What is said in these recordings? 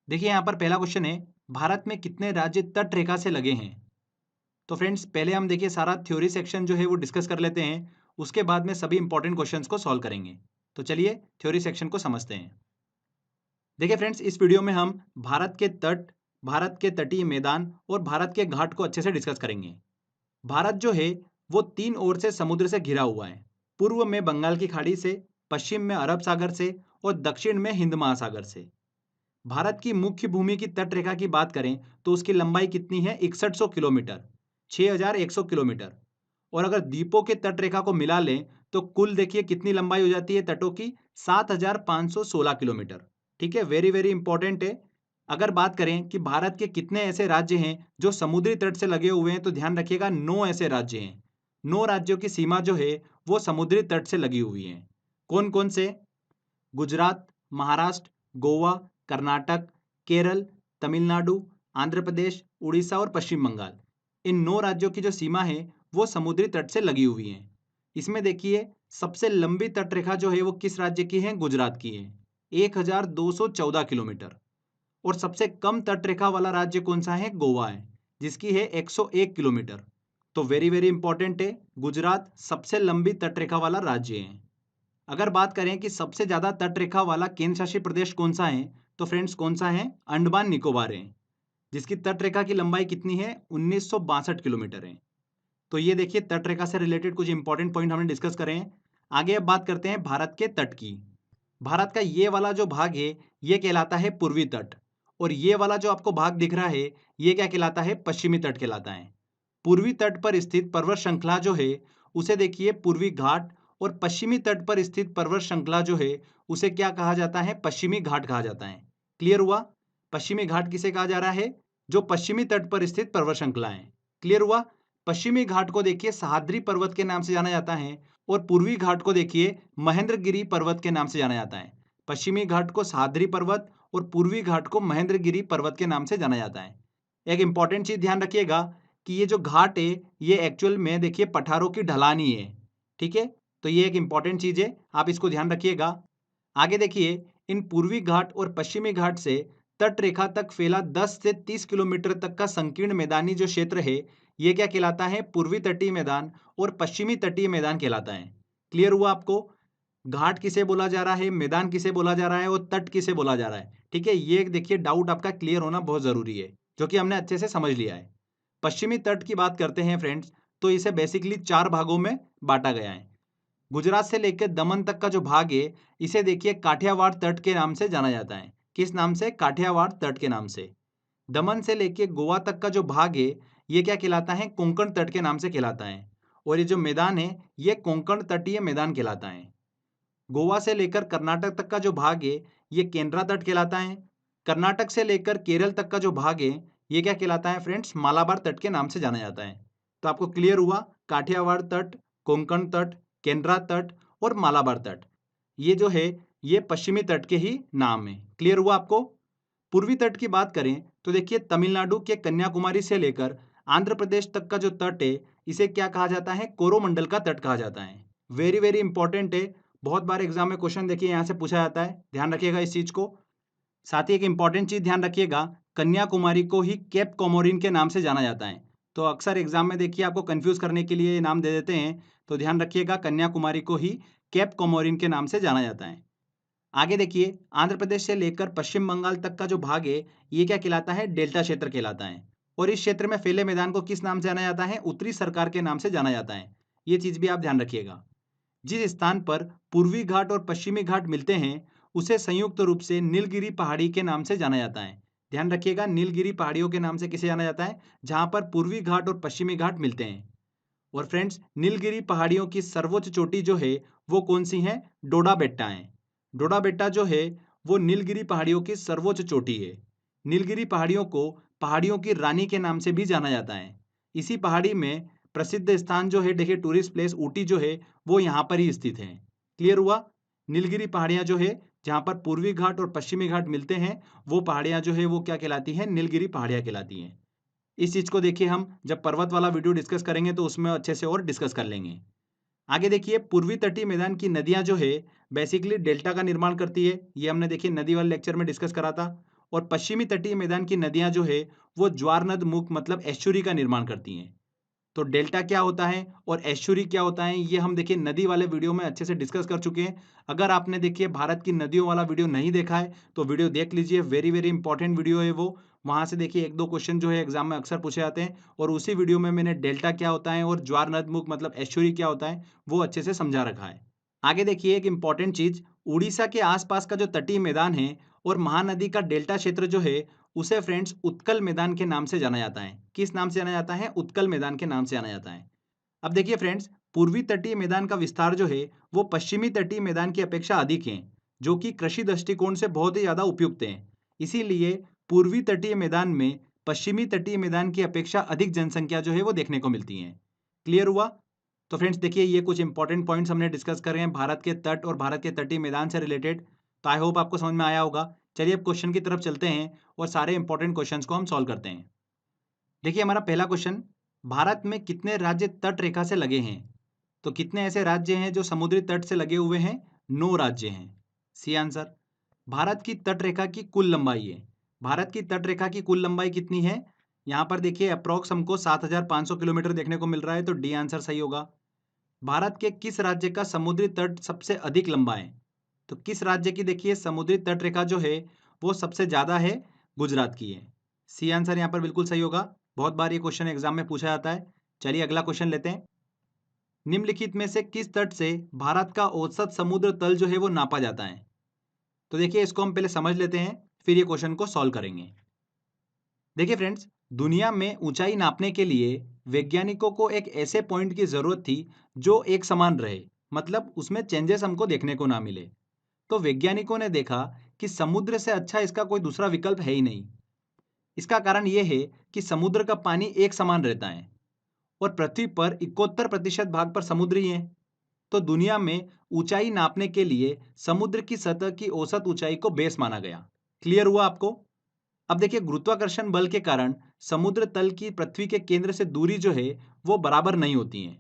देखिए यहाँ पर पहला क्वेश्चन है, भारत में कितने राज्य तट रेखा से लगे हैं? तो फ्रेंड्स पहले हम देखिए सारा थ्योरी सेक्शन जो है वो डिस्कस कर लेते हैं, उसके बाद में सभी इंपॉर्टेंट क्वेश्चंस को सॉल्व करेंगे। तो चलिए थ्योरी सेक्शन को समझते हैं। देखिए फ्रेंड्स, इस वीडियो में हम भारत के तट, भारत के तटीय मैदान और भारत के घाट को अच्छे से डिस्कस करेंगे। भारत जो है वो तीन ओर से समुद्र से घिरा हुआ है। पूर्व में बंगाल की खाड़ी से, पश्चिम में अरब सागर से और दक्षिण में हिंद महासागर से। भारत की मुख्य भूमि की तट रेखा की बात करें तो उसकी लंबाई कितनी है? 6100 किलोमीटर, 6100 किलोमीटर। और अगर द्वीपों के तट रेखा को मिला लें तो कुल देखिए कितनी लंबाई हो जाती है तटों की? 7516 किलोमीटर। ठीक है, वेरी वेरी इंपॉर्टेंट है। अगर बात करें कि भारत के कितने ऐसे राज्य हैं जो समुद्री तट से लगे हुए हैं, तो ध्यान रखिएगा 9 ऐसे राज्य हैं। 9 राज्यों की सीमा जो है वो समुद्री तट से लगी हुई है। कौन कौन से? गुजरात, महाराष्ट्र, गोवा, कर्नाटक, केरल, तमिलनाडु, आंध्र प्रदेश, उड़ीसा और पश्चिम बंगाल। इन 9 राज्यों की जो सीमा है वो समुद्री तट से लगी हुई है। इसमें देखिए सबसे लंबी तट रेखा जो है वो किस राज्य की है? गुजरात की है, 1214 किलोमीटर। और सबसे कम तट रेखा वाला राज्य कौन सा है? गोवा है, जिसकी है 101 किलोमीटर। तो वेरी वेरी इंपॉर्टेंट है, गुजरात सबसे लंबी तट रेखा वाला राज्य है। अगर बात करें कि सबसे ज्यादा तट रेखा वाला केंद्र शासित प्रदेश कौन सा है, तो फ्रेंड्स कौन सा है? अंडमान निकोबार है, जिसकी तट रेखा की लंबाई कितनी है? 1962 किलोमीटर है। तो ये देखिए तट रेखा से रिलेटेड कुछ इंपॉर्टेंट पॉइंट हमने डिस्कस करे हैं। आगे अब बात करते हैं भारत के तट की। भारत का ये वाला जो भाग है ये कहलाता है पूर्वी तट, और ये वाला जो आपको भाग दिख रहा है ये क्या कहलाता है? पश्चिमी तट कहलाता है। पूर्वी तट पर स्थित पर्वत श्रृंखला जो है उसे देखिए पूर्वी घाट, और पश्चिमी तट पर स्थित पर्वत श्रृंखला जो है उसे क्या कहा जाता है? पश्चिमी घाट कहा जाता है। क्लियर हुआ? पश्चिमी घाट किसे कहा जा रहा है? जो पश्चिमी तट पर स्थित पर्वत श्रृंखला है। क्लियर हुआ? पश्चिमी घाट को देखिए सह्याद्री पर्वत के नाम से जाना जाता है, और पूर्वी घाट को देखिए महेंद्रगिरी पर्वत के नाम से जाना जाता है। पश्चिमी घाट को सह्याद्री पर्वत और पूर्वी घाट को महेंद्रगिरी पर्वत के नाम से जाना जाता है। एक इंपॉर्टेंट चीज ध्यान रखिएगा कि ये जो घाट है ये एक्चुअल में देखिए पठारों की ढलानी है। ठीक है, तो ये एक इंपॉर्टेंट चीज है, आप इसको ध्यान रखिएगा। आगे देखिए, इन पूर्वी घाट और पश्चिमी घाट से तट रेखा तक फैला 10 से 30 किलोमीटर तक का संकीर्ण मैदानी जो क्षेत्र है ये क्या कहलाता है? पूर्वी तटीय मैदान और पश्चिमी तटीय मैदान कहलाता है। क्लियर हुआ आपको? घाट किसे बोला जा रहा है, मैदान किसे बोला जा रहा है और तट किसे बोला जा रहा है? ठीक है, ये देखिए डाउट आपका क्लियर होना बहुत जरूरी है, जो कि हमने अच्छे से समझ लिया है। पश्चिमी तट की बात करते हैं फ्रेंड्स, तो इसे बेसिकली 4 भागों में बांटा गया है। गुजरात से लेकर दमन तक का जो भाग है इसे देखिए काठियावाड़ तट के नाम से जाना जाता है। किस नाम से? काठियावाड़ तट के नाम से। दमन से लेके गोवा तक का जो भाग है ये क्या कहलाता है? कोंकण तट के नाम से कहलाता है। और ये जो मैदान है ये कोंकण तटीय मैदान कहलाता है। गोवा से लेकर कर्नाटक तक का जो भाग है ये केंद्रा तट कहलाता है। कर्नाटक से लेकर केरल तक का जो भाग है ये क्या कहलाता है फ्रेंड्स? मालाबार तट के नाम से जाना जाता है। तो आपको क्लियर हुआ, काठियावाड़ तट, कोंकण तट, केंद्रा तट और मालाबार तट, ये जो है ये पश्चिमी तट के ही नाम है। क्लियर हुआ आपको? पूर्वी तट की बात करें तो देखिए तमिलनाडु के कन्याकुमारी से लेकर आंध्र प्रदेश तक का जो तट है इसे क्या कहा जाता है? कोरोमंडल का तट कहा जाता है। वेरी वेरी इंपॉर्टेंट है, बहुत बार एग्जाम में क्वेश्चन देखिए यहाँ से पूछा जाता है, ध्यान रखिएगा इस चीज को। साथ ही एक इंपॉर्टेंट चीज ध्यान रखिएगा, कन्याकुमारी को ही केप कोमोरिन के नाम से जाना जाता है। तो अक्सर एग्जाम में देखिए आपको कंफ्यूज करने के लिए ये नाम दे देते हैं, तो ध्यान रखिएगा कन्याकुमारी को ही केप कोमोरिन के नाम से जाना जाता है। आगे देखिए, आंध्र प्रदेश से लेकर पश्चिम बंगाल तक का जो भाग है ये क्या कहलाता है? डेल्टा क्षेत्र कहलाता है। और इस क्षेत्र में फैले मैदान को किस नाम से जाना जाता है? उत्तरी सरकार के नाम से जाना जाता है। ये चीज भी आप ध्यान रखिएगा। जिस स्थान पर पूर्वी घाट और पश्चिमी घाट मिलते हैं उसे संयुक्त रूप से नीलगिरी पहाड़ी के नाम से जाना जाता है। ध्यान रखिएगा, नीलगिरी पहाड़ियों के नाम से किसे जाना जाता है? जहां पर पूर्वी घाट और पश्चिमी घाट मिलते हैं। और फ्रेंड्स, नीलगिरी पहाड़ियों की सर्वोच्च चोटी जो है वो कौन सी है? डोडा बेट्टा है। डोडा बेट्टा जो है वो नीलगिरी पहाड़ियों की सर्वोच्च चोटी है। नीलगिरी पहाड़ियों को पहाड़ियों की रानी के नाम से भी जाना जाता है। इसी पहाड़ी में प्रसिद्ध स्थान जो है देखिए टूरिस्ट प्लेस ऊटी जो है वो यहाँ पर ही स्थित है। क्लियर हुआ? नीलगिरी पहाड़ियाँ जो है जहाँ पर पूर्वी घाट और पश्चिमी घाट मिलते हैं वो पहाड़ियाँ जो है वो क्या कहलाती हैं? नीलगिरी पहाड़ियाँ कहलाती हैं। इस चीज को देखिए हम जब पर्वत वाला वीडियो डिस्कस करेंगे तो उसमें अच्छे से और डिस्कस कर लेंगे। आगे देखिए, पूर्वी तटीय मैदान की नदियां जो है बेसिकली डेल्टा का निर्माण करती है। ये हमने देखिए नदी वाले लेक्चर में डिस्कस करा था। और पश्चिमी तटीय मैदान की नदियां जो है वो ज्वार नद मुख मतलब एस्चुरी का निर्माण करती हैं। तो डेल्टा क्या होता है और एस्चुरी क्या होता है, ये हम देखिए नदी वाले वीडियो में अच्छे से डिस्कस कर चुके हैं। अगर आपने देखिए भारत की नदियों वाला वीडियो नहीं देखा है तो वीडियो देख लीजिए, वेरी वेरी इंपॉर्टेंट वीडियो है वो। वहां से देखिए एक दो क्वेश्चन जो है एग्जाम में अक्सर पूछे जाते हैं, और उसी वीडियो में मैंने डेल्टा क्या होता है और ज्वार नदमुख मतलब एस्चुरी क्या होता है वो अच्छे से समझा रखा है। आगे देखिए एक इंपॉर्टेंट चीज, उड़ीसा के आसपास का जो तटीय मैदान है और महानदी का डेल्टा क्षेत्र जो है उसे फ्रेंड्स उत्कल मैदान के नाम से जाना जाता है। किस नाम से जाना जाता है? उत्कल मैदान के नाम से जाना जाता है। अब देखिए फ्रेंड्स, पूर्वी तटीय मैदान का विस्तार जो है वो पश्चिमी तटीय मैदान की अपेक्षा अधिक है, जो कि कृषि दृष्टिकोण से बहुत ही ज्यादा उपयुक्त है। इसीलिए पूर्वी तटीय मैदान में पश्चिमी तटीय मैदान की अपेक्षा अधिक जनसंख्या जो है वो देखने को मिलती है। क्लियर हुआ? तो फ्रेंड्स देखिए ये कुछ इंपॉर्टेंट पॉइंट्स हमने डिस्कस कर रहे हैं भारत के तट और भारत के तटीय मैदान से रिलेटेड। तो आई होप आपको समझ में आया होगा। चलिए अब क्वेश्चन की तरफ चलते हैं और सारे इंपॉर्टेंट क्वेश्चंस को हम सॉल्व करते हैं। देखिए हमारा पहला क्वेश्चन, भारत में कितने राज्य तट रेखा से लगे हैं? तो कितने ऐसे राज्य हैं जो समुद्री तट से लगे हुए हैं? 9 राज्य हैं। C answer. भारत की तट रेखा की कुल लंबाई है। भारत की तट रेखा की कुल लंबाई कितनी है? यहाँ पर देखिए अप्रोक्स हमको 7,500 किलोमीटर देखने को मिल रहा है, तो डी आंसर सही होगा। भारत के किस राज्य का समुद्री तट सबसे अधिक लंबा है? तो किस राज्य की देखिए समुद्री तट रेखा जो है वो सबसे ज्यादा है? गुजरात की है। सी आंसर यहाँ पर बिल्कुल सही होगा। बहुत बार ये क्वेश्चन एग्जाम में पूछा जाता है। चलिए अगला क्वेश्चन लेते हैं। निम्नलिखित में से किस तट से भारत का औसत समुद्र तल जो है वो नापा जाता है? तो देखिए इसको हम पहले समझ लेते हैं, फिर ये क्वेश्चन को सॉल्व करेंगे। देखिए फ्रेंड्स, दुनिया में ऊंचाई नापने के लिए वैज्ञानिकों को एक ऐसे पॉइंट की जरूरत थी जो एक समान रहे, मतलब उसमें चेंजेस हमको देखने को ना मिले। तो वैज्ञानिकों ने देखा कि समुद्र से अच्छा इसका कोई दूसरा विकल्प है ही नहीं। इसका कारण यह है कि समुद्र का पानी एक समान रहता है और पृथ्वी पर 71% भाग पर समुद्र ही है। तो दुनिया में ऊंचाई नापने के लिए समुद्र की सतह की औसत ऊंचाई को बेस माना गया। क्लियर हुआ आपको? अब देखिए गुरुत्वाकर्षण बल के कारण समुद्र तल की पृथ्वी के केंद्र से दूरी जो है वो बराबर नहीं होती है।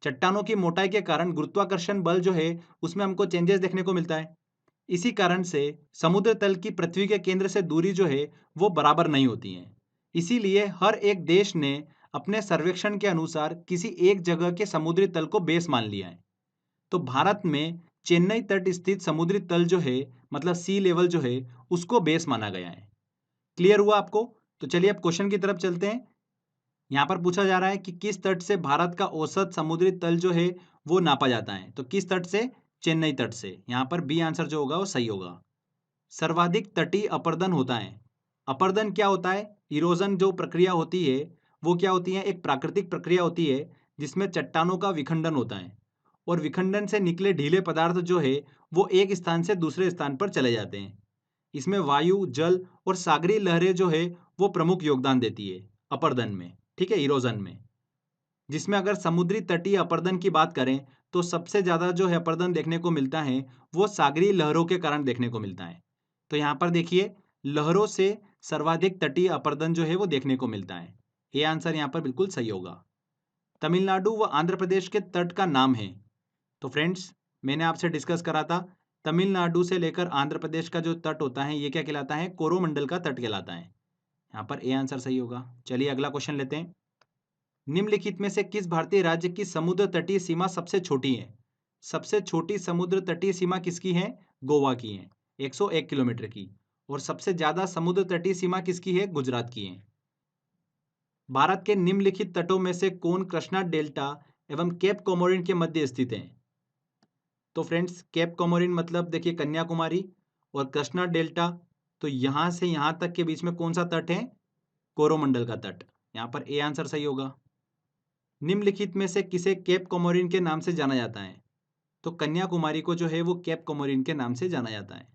चट्टानों की मोटाई के कारण गुरुत्वाकर्षण बल जो है उसमें हमको चेंजेस देखने को मिलता है। इसी कारण से समुद्र तल की पृथ्वी के केंद्र से दूरी जो है वो बराबर नहीं होती है। इसीलिए हर एक देश ने अपने सर्वेक्षण के अनुसार किसी एक जगह के समुद्री तल को बेस मान लिया है। तो भारत में चेन्नई तट स्थित समुद्री तल जो है मतलब सी लेवल जो है उसको बेस माना गया है। क्लियर हुआ आपको? तो चलिए अब क्वेश्चन की तरफ चलते हैं। यहाँ पर पूछा जा रहा है कि किस तट से भारत का औसत समुद्री तल जो है वो नापा जाता है? तो किस तट से? चेन्नई तट से। यहाँ पर बी आंसर जो होगा वो सही होगा। सर्वाधिक तटीय अपरदन होता है। अपरदन क्या होता है? इरोजन जो प्रक्रिया होती है वो क्या होती है? एक प्राकृतिक प्रक्रिया होती है जिसमें चट्टानों का विखंडन होता है और विखंडन से निकले ढीले पदार्थ जो है वो एक स्थान से दूसरे स्थान पर चले जाते हैं। इसमें वायु, जल और सागरीय लहरें जो है वो प्रमुख योगदान देती है अपरदन में, ठीक है, इरोजन में। जिसमें अगर समुद्री तटीय अपरदन की बात करें तो सबसे ज्यादा जो है अपरदन देखने को मिलता है वो सागरीय लहरों के कारण देखने को मिलता है। तो यहाँ पर देखिए लहरों से सर्वाधिक तटीय अपरदन जो है वो देखने को मिलता है। ये आंसर यहाँ पर बिल्कुल सही होगा। तमिलनाडु व आंध्र प्रदेश के तट का नाम है। तो फ्रेंड्स मैंने आपसे डिस्कस करा था तमिलनाडु से लेकर आंध्र प्रदेश का जो तट होता है ये क्या कहलाता है? कोरोमंडल का तट कहलाता है। यहाँ पर ए आंसर सही होगा। चलिए अगला क्वेश्चन लेते हैं। निम्नलिखित में से किस भारतीय राज्य की समुद्र तटीय सीमा सबसे छोटी है? सबसे छोटी समुद्र तटीय सीमा किसकी है? गोवा की है, 101 किलोमीटर की। और सबसे ज्यादा समुद्र तटीय सीमा किसकी है? गुजरात की है। भारत के निम्नलिखित तटों में से कौन कृष्णा डेल्टा एवं केप कोमोरिन के मध्य स्थित है? तो फ्रेंड्स केप कोमोरिन मतलब देखिए कन्याकुमारी, और कृष्णा डेल्टा तो यहां से यहां तक के बीच में कौन सा तट है? कोरोमंडल का तट। यहाँ पर ए आंसर सही होगा। निम्नलिखित में से किसे केप कोमोरिन के नाम से जाना जाता है? तो कन्याकुमारी को जो है वो केप कोमोरिन के नाम से जाना जाता है।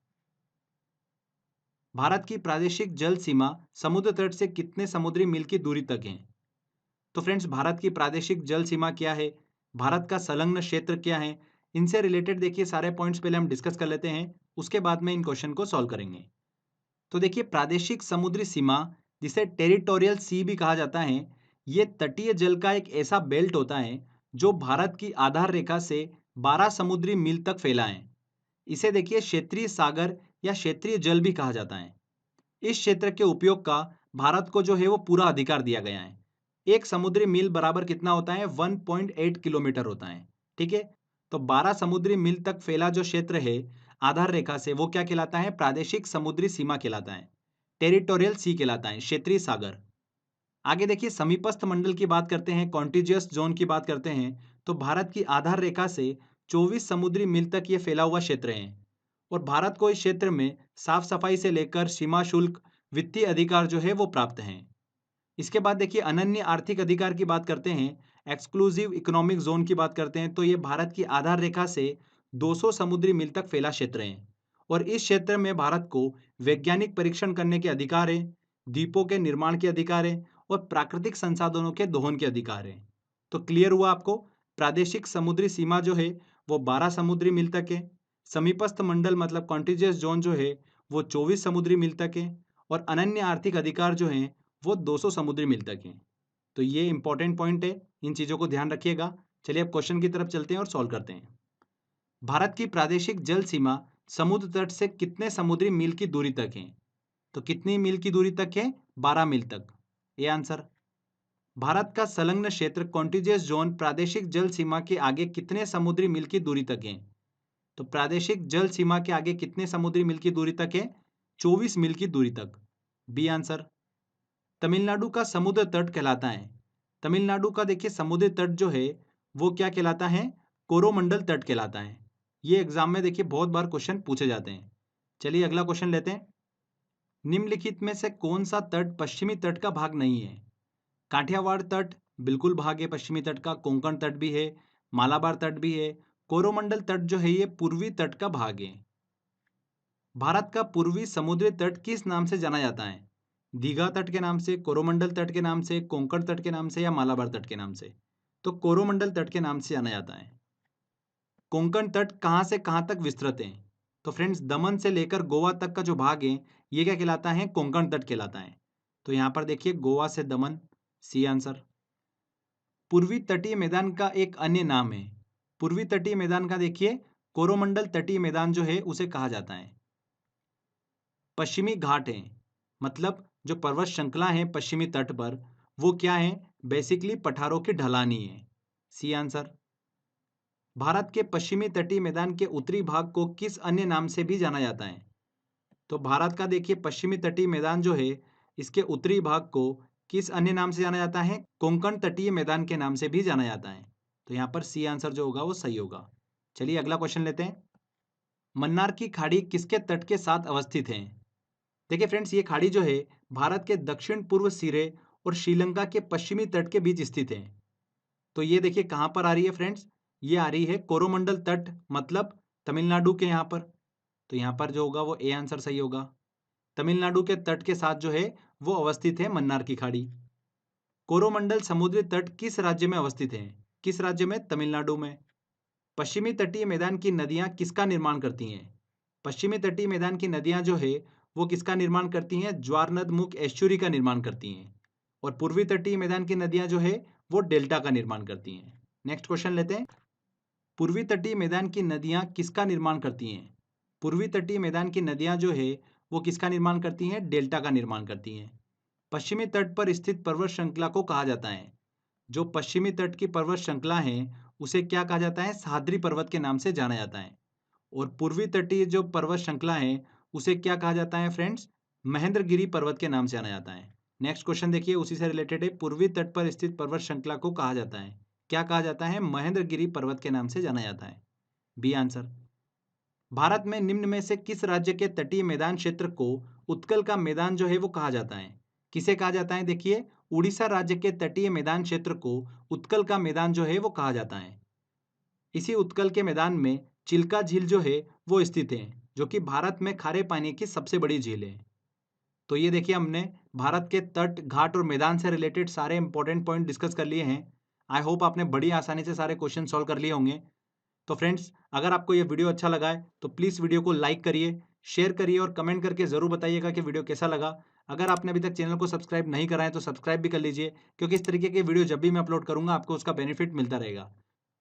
भारत की प्रादेशिक जल सीमा समुद्र तट से कितने समुद्री मील की दूरी तक है? तो फ्रेंड्स भारत की प्रादेशिक जल सीमा क्या है, भारत का संलग्न क्षेत्र क्या है, इनसे रिलेटेड देखिए सारे पॉइंट्स पहले हम डिस्कस कर लेते हैं, उसके बाद में इन क्वेश्चन को सॉल्व करेंगे। तो देखिए प्रादेशिक समुद्री सीमा जिसे टेरिटोरियल सी भी कहा जाता है, ये तटीय जल का एक ऐसा बेल्ट होता है जो भारत की आधार रेखा से 12 समुद्री मील तक फैला है। इसे देखिए क्षेत्रीय सागर या क्षेत्रीय जल भी कहा जाता है। इस क्षेत्र के उपयोग का भारत को जो है वो पूरा अधिकार दिया गया है। एक समुद्री मील बराबर कितना होता है? 1.8 किलोमीटर होता है। ठीक है, तो 12 समुद्री मील तक फैला जो क्षेत्र है आधार रेखा से, वो क्या कहलाता है? प्रादेशिक समुद्री सीमा कहलाता है, टेरिटोरियल सी कहलाता है, क्षेत्रीय सागर। आगे देखिए, समीपस्थ मंडल की बात करते हैं, कॉन्टिजियस जोन की बात करते हैं, तो भारत की आधार रेखा से 24 समुद्री मील तक ये फैला हुआ क्षेत्र है और भारत को इस क्षेत्र में साफ सफाई से लेकर सीमा शुल्क, वित्तीय अधिकार जो है वो प्राप्त हैं। इसके बाद देखिए, अनन्य आर्थिक अधिकार की बात करते हैं, एक्सक्लूसिव इकोनॉमिक जोन की बात करते हैं, तो ये भारत की आधार रेखा से 200 समुद्री मील तक फैला क्षेत्र है और इस क्षेत्र में भारत को वैज्ञानिक परीक्षण करने के अधिकार है, द्वीपों के निर्माण के अधिकार है और प्राकृतिक संसाधनों के दोहन के अधिकार है। तो क्लियर हुआ आपको? प्रादेशिक समुद्री सीमा जो है वो 12 समुद्री मील तक है, समीपस्थ मंडल मतलब कॉन्टिजियस जोन जो है वो 24 समुद्री मील तक है और अनन्य आर्थिक अधिकार जो है वो 200 समुद्री मील तक है। तो ये इंपॉर्टेंट पॉइंट है, इन चीज़ों को ध्यान रखिएगा। चलिए अब क्वेश्चन की तरफ चलते हैं और सॉल्व करते हैं। भारत की प्रादेशिक जल सीमा समुद्र तट से कितने समुद्री मील की दूरी तक है? तो कितनी मील की दूरी तक है? 12 मील तक। ये आंसर। भारत का संलग्न क्षेत्र कॉन्टिजियस जोन प्रादेशिक जल सीमा के आगे कितने समुद्री मील की दूरी तक है? तो प्रादेशिक जल सीमा के आगे कितने समुद्री मील की दूरी तक है? 24 मील की दूरी तक। B answer. तमिलनाडु का समुद्र तट कहलाता है। तमिलनाडु का देखिए समुद्री तट जो है वो क्या कहलाता है? कोरोमंडल तट कहलाता है। ये एग्जाम में देखिए बहुत बार क्वेश्चन पूछे जाते हैं। चलिए अगला क्वेश्चन लेते हैं। निम्नलिखित में से कौन सा तट पश्चिमी तट का भाग नहीं है? काठियावाड़ तट बिल्कुल भाग है पश्चिमी तट का, कोंकण तट भी है, मालाबार तट भी है, कोरोमंडल तट जो है ये पूर्वी तट का भाग है। भारत का पूर्वी समुद्री तट किस नाम से जाना जाता है? दीघा तट के नाम से, कोरोमंडल तट के नाम से, कोंकण तट के नाम से या मालाबार तट के नाम से? तो कोरोमंडल तट के नाम से जाना जाता है। कोंकण तट कहां से कहां तक विस्तृत है? तो फ्रेंड्स, दमन से लेकर गोवा तक का जो भाग है ये क्या कहलाता है? कोंकण तट कहलाता है। तो यहां पर देखिए गोवा से दमन, सी आंसर। पूर्वी तटीय मैदान का एक अन्य नाम है। पूर्वी तटीय मैदान का देखिए कोरोमंडल तटीय मैदान जो है उसे कहा जाता है। पश्चिमी घाट है, मतलब जो पर्वत श्रृंखला है पश्चिमी तट पर वो क्या है? बेसिकली पठारों की ढलानी है, सी आंसर। भारत के पश्चिमी तटीय मैदान के उत्तरी भाग को किस अन्य नाम से भी जाना जाता है? तो भारत का देखिए पश्चिमी तटीय मैदान जो है इसके उत्तरी भाग को किस अन्य नाम से जाना जाता है? कोंकण तटीय मैदान के नाम से भी जाना जाता है। तो यहाँ पर सी आंसर जो होगा वो सही होगा। चलिए अगला क्वेश्चन लेते हैं। मन्नार की खाड़ी किसके तट के साथ अवस्थित है? देखिए फ्रेंड्स, ये खाड़ी जो है भारत के दक्षिण पूर्व सिरे और श्रीलंका के पश्चिमी तट के बीच स्थित है। तो ये देखिए कहाँ पर आ रही है फ्रेंड्स? ये आ रही है कोरोमंडल तट, मतलब तमिलनाडु के यहाँ पर। तो यहाँ पर जो होगा वो ए आंसर सही होगा। तमिलनाडु के तट के साथ जो है वो अवस्थित है मन्नार की खाड़ी। कोरोमंडल समुद्री तट किस राज्य में अवस्थित है? किस राज्य में? तमिलनाडु में। पश्चिमी तटीय मैदान की नदियां किसका निर्माण करती हैं? पश्चिमी तटीय मैदान की नदियां जो है वो किसका निर्माण करती हैं? ज्वारनद मुख एस्चुरी का निर्माण करती हैं। और पूर्वी तटीय मैदान की नदियां जो है वो डेल्टा का निर्माण करती हैं। नेक्स्ट क्वेश्चन लेते हैं। पूर्वी तटीय मैदान की नदियां किसका निर्माण करती हैं? पूर्वी तटीय मैदान की नदियां जो है वो किसका निर्माण करती हैं? डेल्टा का निर्माण करती हैं। पश्चिमी तट पर स्थित पर्वत श्रृंखला को कहा जाता है, जो पश्चिमी तट की पर्वत श्रृंखला है उसे क्या कहा जाता है? सह्याद्री पर्वत के नाम से जाना जाता है। और पूर्वी तटीय जो पर्वत श्रृंखला है उसे क्या कहा जाता है फ्रेंड्स? महेंद्रगिरी पर्वत के नाम से जाना जाता है। नेक्स्ट क्वेश्चन देखिए, उसी से रिलेटेड है। पूर्वी तट पर स्थित पर्वत श्रृंखला को कहा जाता है, क्या कहा जाता है? महेंद्रगिरी पर्वत के नाम से जाना जाता है, बी आंसर। भारत में निम्न में से किस राज्य के तटीय मैदान क्षेत्र को उत्कल का मैदान जो है वो कहा जाता है? किसे कहा जाता है? देखिए, उड़ीसा राज्य के तटीय मैदान क्षेत्र को उत्कल का मैदान जो है वो कहा जाता है। इसी उत्कल के मैदान में चिल्का झील जो है वो स्थित है, जो कि भारत में खारे पानी की सबसे बड़ी झील है। तो ये देखिए हमने भारत के तट, घाट और मैदान से रिलेटेड सारे इंपॉर्टेंट पॉइंट डिस्कस कर लिए हैं। आई होप आपने बड़ी आसानी से सारे क्वेश्चन सॉल्व कर लिए होंगे। तो फ्रेंड्स, अगर आपको ये वीडियो अच्छा लगा है तो प्लीज़ वीडियो को लाइक करिए, शेयर करिए और कमेंट करके ज़रूर बताइएगा कि वीडियो कैसा लगा। अगर आपने अभी तक चैनल को सब्सक्राइब नहीं करा है तो सब्सक्राइब भी कर लीजिए, क्योंकि इस तरीके के वीडियो जब भी मैं अपलोड करूंगा आपको उसका बेनिफिट मिलता रहेगा।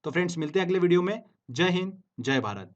तो फ्रेंड्स, मिलते हैं अगले वीडियो में। जय हिंद, जय भारत।